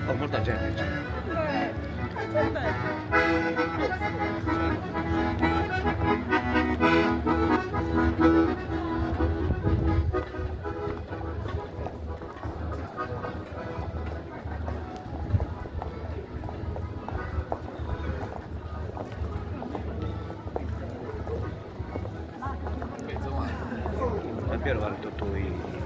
Oh, molta gente c'è. È vero, guarda tutto i...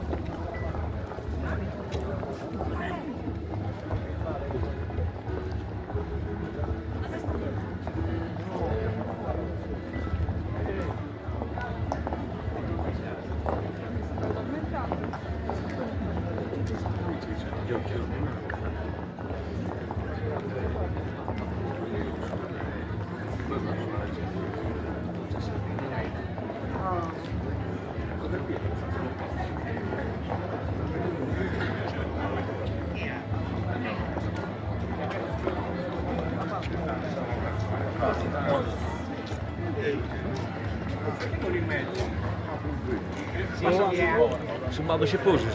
Su Babbo si posa?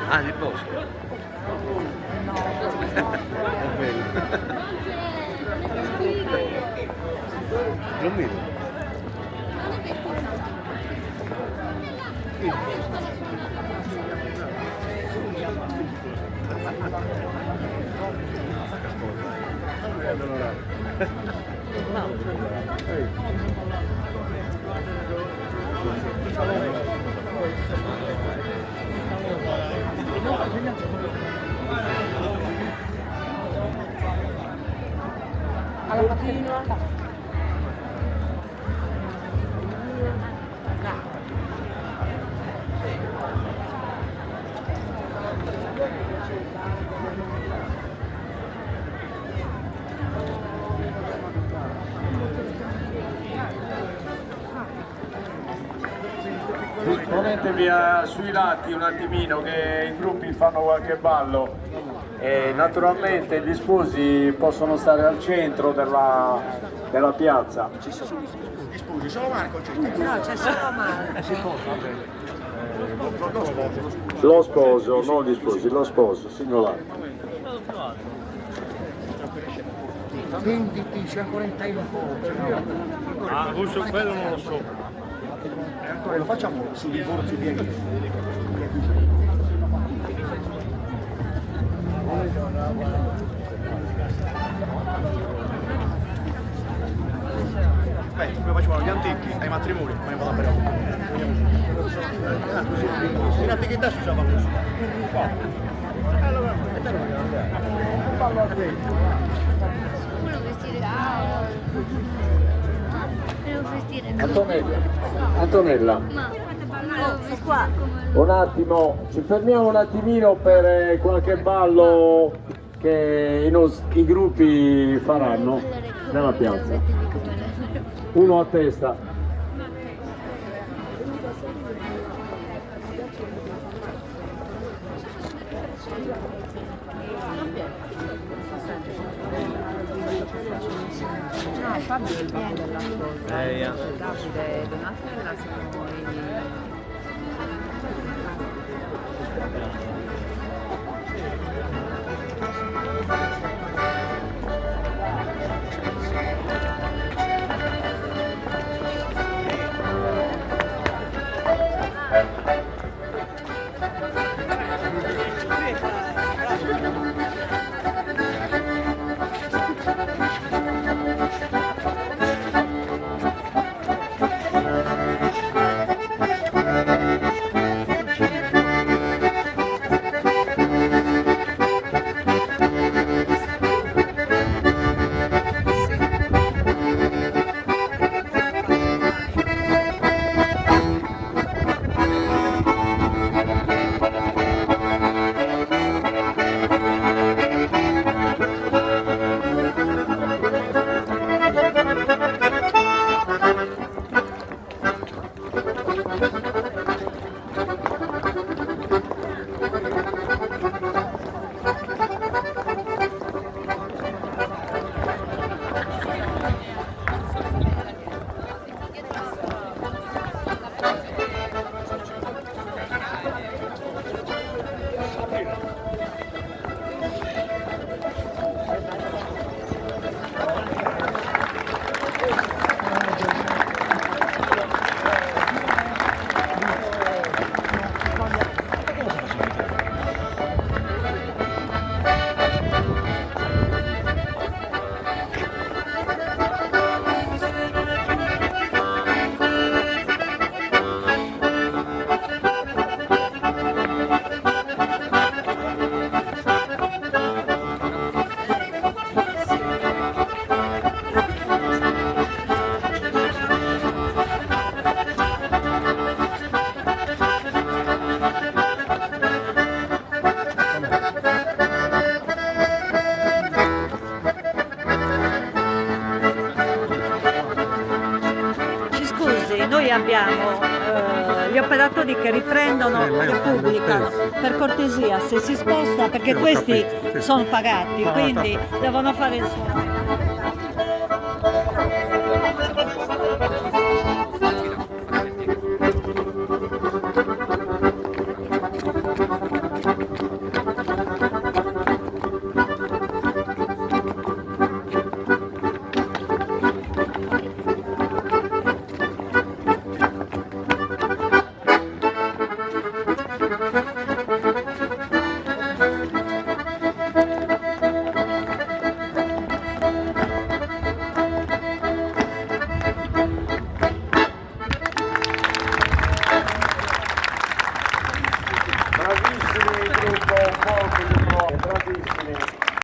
Ah, nel posto. Non vedo. Alla mattina. Ponetevi sui lati un attimino che i gruppi fanno qualche ballo e naturalmente gli sposi possono stare al centro della piazza. Scusi, solo Marco c'è. No, c'è solo Marco. Si posa, Lo sposo, non gli sposi, lo sposo, singolare. Venditi, c'è ancora in tempo. Ah, questo quello non lo so. Lo facciamo su divorzi via via. Come facciamo gli antichi ai matrimoni, ma ne vado a bere. In antichità si usava così. Antonella, un attimo, ci fermiamo un attimino per qualche ballo che i gruppi faranno nella piazza. Uno a testa. No, Fabio è il babbo della sposa. Davide Donatella sono i... Ci scusi, noi abbiamo gli operatori che riprendono Repubblica, per cortesia se si sposta perché questi sono pagati, quindi devono fare il suo.